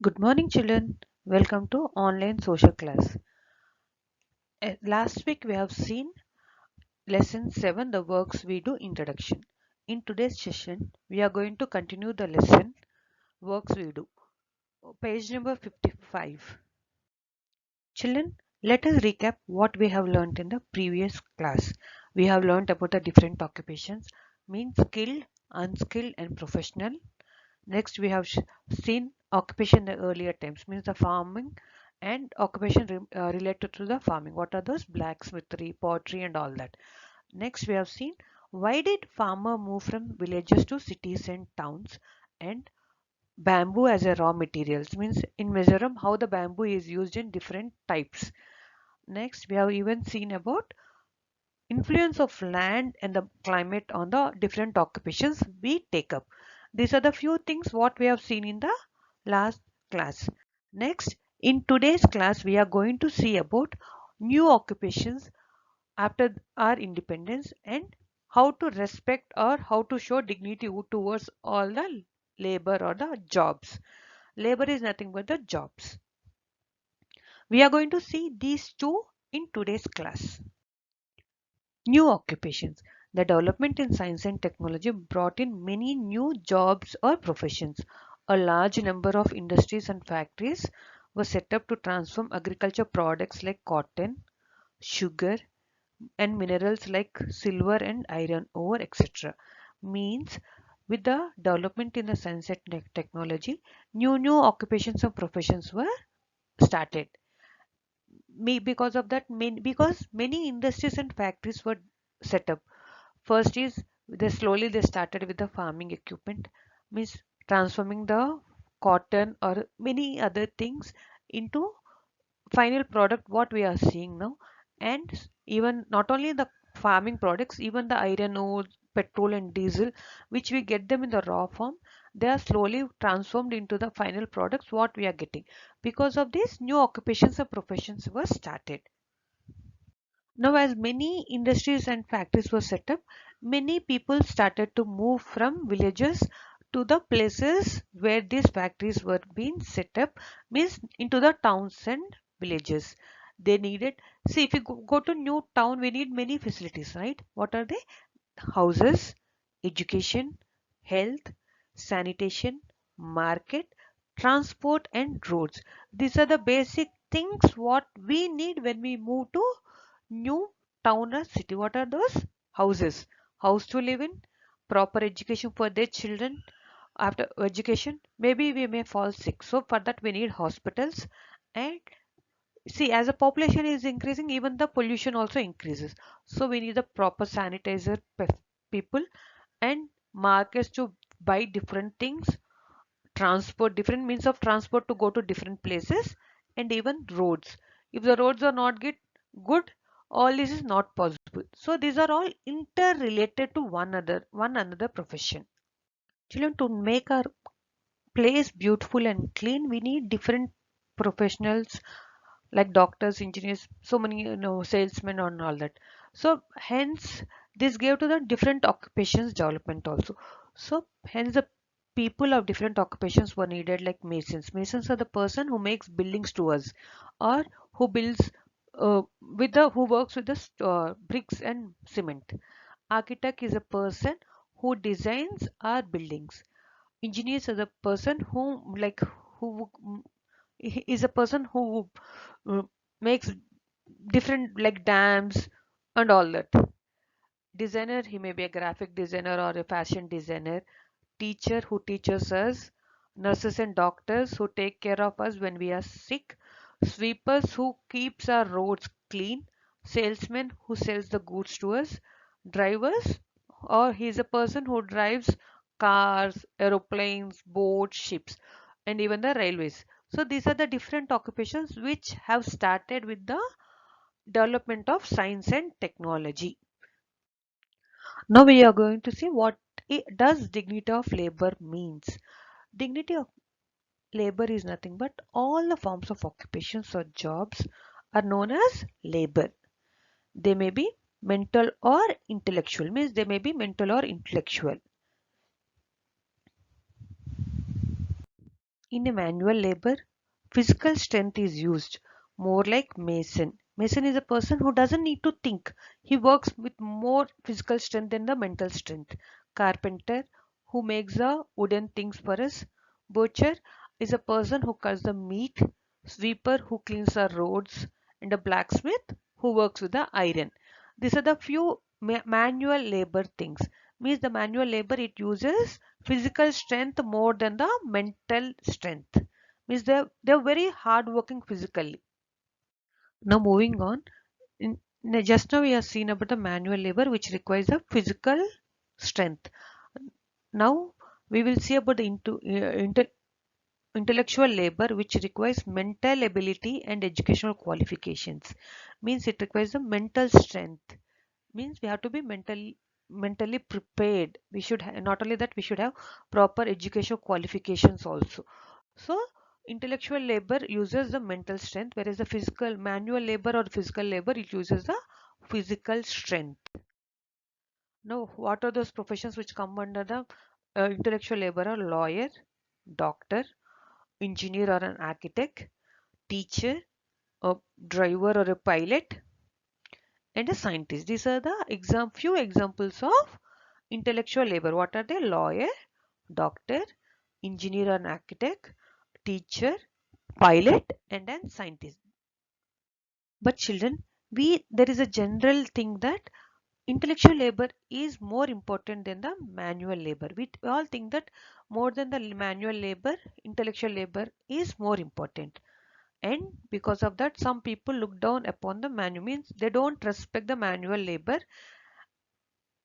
Good morning, children. Welcome to online social class. Last week we have seen lesson 7, the works we do introduction. In today's session, we are going to continue the lesson works we do. Page number 55. Children, let us recap what we have learned in the previous class. We have learned about the different occupations, means skilled, unskilled and professional. Next, we have seen occupation in the earlier times, means the farming and occupation related to the farming. What are those? Blacksmithery, pottery and all that. Next, we have seen why did farmer move from villages to cities and towns, and bamboo as a raw materials, means in Mizoram how the bamboo is used in different types. Next, we have even seen about influence of land and the climate on the different occupations we take up. These are the few things what we have seen in the last class. Next, in today's class, we are going to see about new occupations after our independence and how to respect or how to show dignity towards all the labor or the jobs. Labor is nothing but the jobs. We are going to see these two in today's class. New occupations. The development in science and technology brought in many new jobs or professions. A large number of industries and factories were set up to transform agriculture products like cotton, sugar, and minerals like silver and iron ore, etc. Means with the development in the science and technology, new occupations and professions were started. Because of that, because many industries and factories were set up. First is they started with the farming equipment, means transforming the cotton or many other things into final product what we are seeing now. And even not only the farming products, even the iron ore, petrol and diesel, which we get them in the raw form, they are slowly transformed into the final products what we are getting. Because of this, new occupations and professions were started. Now, as many industries and factories were set up, many people started to move from villages to the places where these factories were being set up, means into the towns and villages. They needed, see, if you go to new town, we need many facilities, right? What are they? Houses, education, health, sanitation, market, transport and roads. These are the basic things what we need when we move to new town or city. What are those? Houses. House to live in, proper education for their children. After education, maybe we may fall sick. So for that we need hospitals. And see, as the population is increasing, even the pollution also increases. So we need the proper sanitizer people and markets to buy different things, transport, different means of transport to go to different places, and even roads. If the roads are not good, all this is not possible. So these are all interrelated to one another profession. Children, to make our place beautiful and clean, we need different professionals like doctors, engineers, so many, salesmen and all that. So hence this gave to the different occupations development also. So hence the people of different occupations were needed, like masons. Masons are the person who makes buildings to us, or who builds who works with the bricks and cement. Architect is a person who designs our buildings. Engineers are the person who is a person who uh, makes different like dams and all that. Designer, he may be a graphic designer or a fashion designer. Teacher, who teaches us. Nurses and doctors, who take care of us when we are sick. Sweepers, who keeps our roads clean. Salesman, who sells the goods to us. Drivers, or he is a person who drives cars, aeroplanes, boats, ships, and even the railways. So these are the different occupations which have started with the development of science and technology. Now we are going to see what does dignity of labor means. Dignity of labor is nothing but all the forms of occupations or jobs are known as labor. They may be mental or intellectual, means they may be mental or intellectual. In a manual labor, physical strength is used, more like mason. Mason is a person who doesn't need to think. He works with more physical strength than the mental strength. Carpenter, who makes the wooden things for us. Butcher is a person who cuts the meat. Sweeper, who cleans the roads. And a blacksmith, who works with the iron. These are the few manual labor things. Means the manual labor, it uses physical strength more than the mental strength. Means they're very hard working physically. Now moving on, just now we have seen about the manual labor which requires a physical strength. Now we will see about the intellectual labor which requires mental ability and educational qualifications. Means it requires a mental strength. Means we have to be mentally prepared. We should not only that, we should have proper educational qualifications also. So intellectual labor uses the mental strength, whereas the physical manual labor or physical labor, it uses the physical strength. Now what are those professions which come under the intellectual labor? Are lawyer, doctor, engineer or an architect, teacher, a driver or a pilot, and a scientist. These are the few examples of intellectual labor. What are they? Lawyer, doctor, engineer and architect, teacher, pilot, and then scientist. But children, we there is a general thing that intellectual labor is more important than the manual labor. We all think that more than the manual labor, intellectual labor is more important. And because of that, some people look down upon the manual, means they don't respect the manual labor,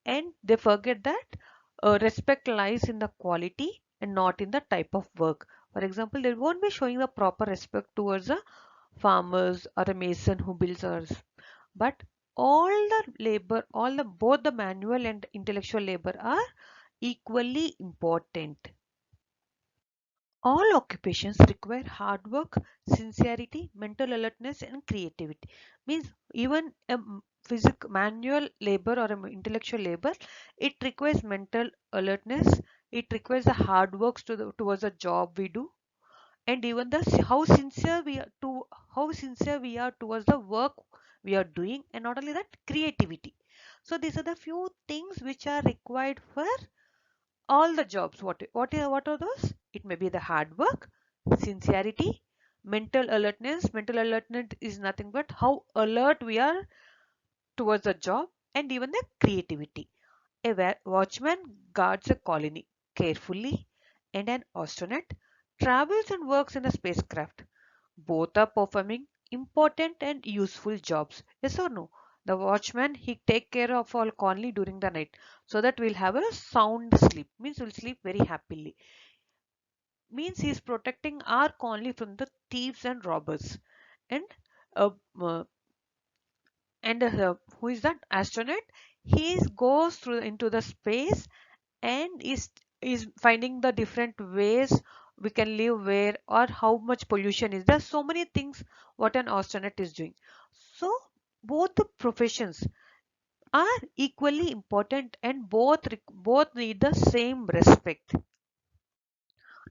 and they forget that respect lies in the quality and not in the type of work. For example, they won't be showing the proper respect towards a farmers or a mason who builds ours. But all the labor, both the manual and intellectual labor are equally important. All occupations require hard work, sincerity, mental alertness, and creativity. Means even a manual labor or a intellectual labor, it requires mental alertness. It requires the hard works towards the job we do, and even the how sincere we are towards the work we are doing, and not only that, creativity. So these are the few things which are required for all the jobs. What are those? It may be the hard work, sincerity, mental alertness. Mental alertness is nothing but how alert we are towards the job, and even the creativity. A watchman guards a colony carefully, and an astronaut travels and works in a spacecraft. Both are performing important and useful jobs. Yes or no? The watchman, he take care of our colony during the night so that we'll have a sound sleep. Means we'll sleep very happily. Means he is protecting our colony from the thieves and robbers. And uh, uh, who is that astronaut? He goes through into the space and is finding the different ways we can live where, or how much pollution is there. So many things what an astronaut is doing. So both the professions are equally important, and both need the same respect.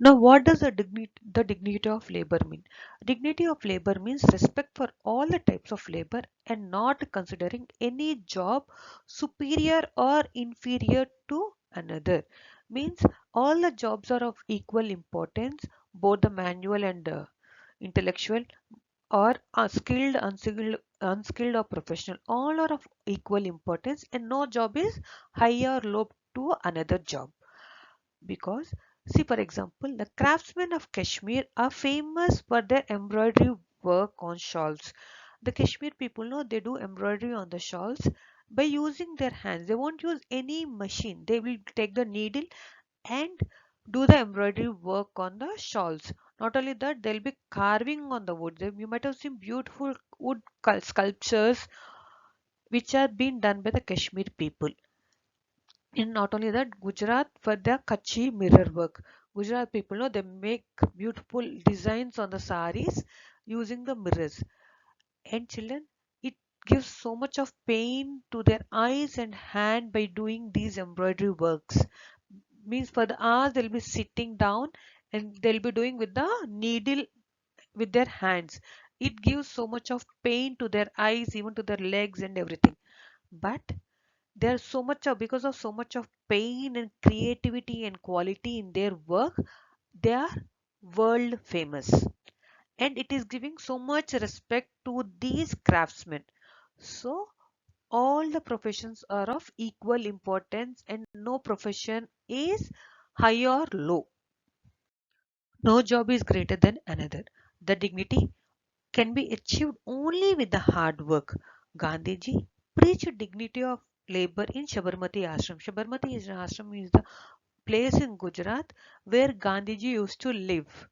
Now, what does the dignity of labor mean? Dignity of labor means respect for all the types of labor and not considering any job superior or inferior to another. Means all the jobs are of equal importance, both the manual and intellectual, or unskilled or professional. All are of equal importance, and no job is high or low to another job. Because see, for example, the craftsmen of Kashmir are famous for their embroidery work on shawls. The Kashmir people know they do embroidery on the shawls by using their hands. They won't use any machine. They will take the needle and do the embroidery work on the shawls. Not only that, they'll be carving on the wood. You might have seen beautiful wood sculptures which are being done by the Kashmir people. And not only that, Gujarat for the Kachi mirror work. Gujarat people know they make beautiful designs on the saris using the mirrors. And children, it gives so much of pain to their eyes and hand by doing these embroidery works. Means for the hours they'll be sitting down and they'll be doing with the needle with their hands. It gives so much of pain to their eyes, even to their legs and everything. But there's so much of, because of so much of pain and creativity and quality in their work, they are world famous, and it is giving so much respect to these craftsmen. So all the professions are of equal importance, and no profession is high or low. No job is greater than another. The dignity can be achieved only with the hard work. Gandhiji preached dignity of labor in Sabarmati Ashram. Sabarmati Ashram is the place in Gujarat where Gandhiji used to live.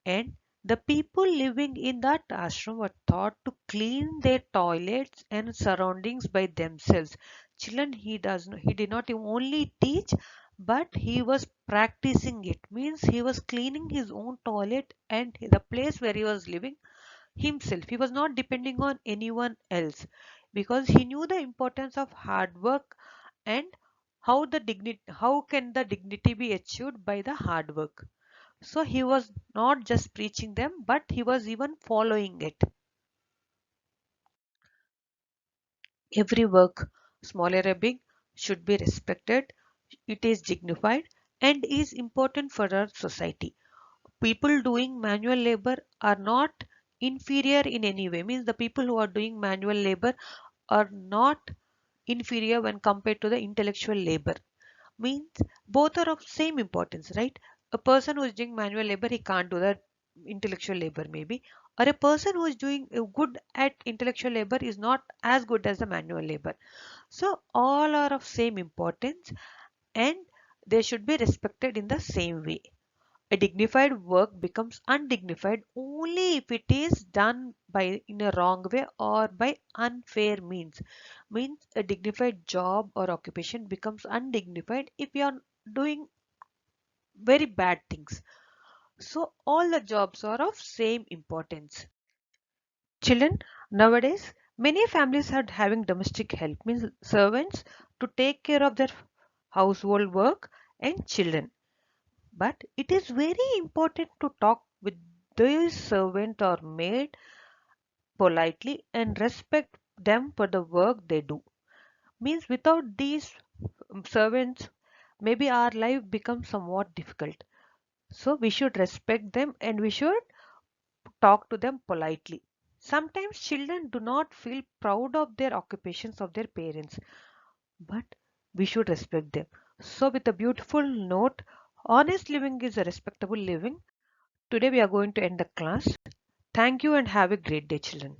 And the people living in that ashram were taught to clean their toilets and surroundings by themselves. Children, he did not only teach, but he was practicing it. Means he was cleaning his own toilet and the place where he was living himself. He was not depending on anyone else, because he knew the importance of hard work, and how can the dignity be achieved by the hard work. So he was not just preaching them, but he was even following it. Every work, small or big, should be respected. It is dignified and is important for our society. People doing manual labor are not inferior in any way. Means the people who are doing manual labor are not inferior when compared to the intellectual labor. Means both are of same importance, right? A person who is doing manual labor, he can't do the intellectual labor maybe, or a person who is doing good at intellectual labor is not as good as the manual labor. So all are of same importance, and they should be respected in the same way. A dignified work becomes undignified only if it is done by in a wrong way or by unfair means. Means a dignified job or occupation becomes undignified if you are doing very bad things. So all the jobs are of same importance. Children, nowadays many families are having domestic help, means servants to take care of their household work and children. But it is very important to talk with this servant or maid politely and respect them for the work they do. Means without these servants, maybe our life becomes somewhat difficult. So we should respect them and we should talk to them politely. Sometimes children do not feel proud of their occupations of their parents, but we should respect them. So, with a beautiful note, honest living is a respectable living. Today we are going to end the class. Thank you and have a great day, children.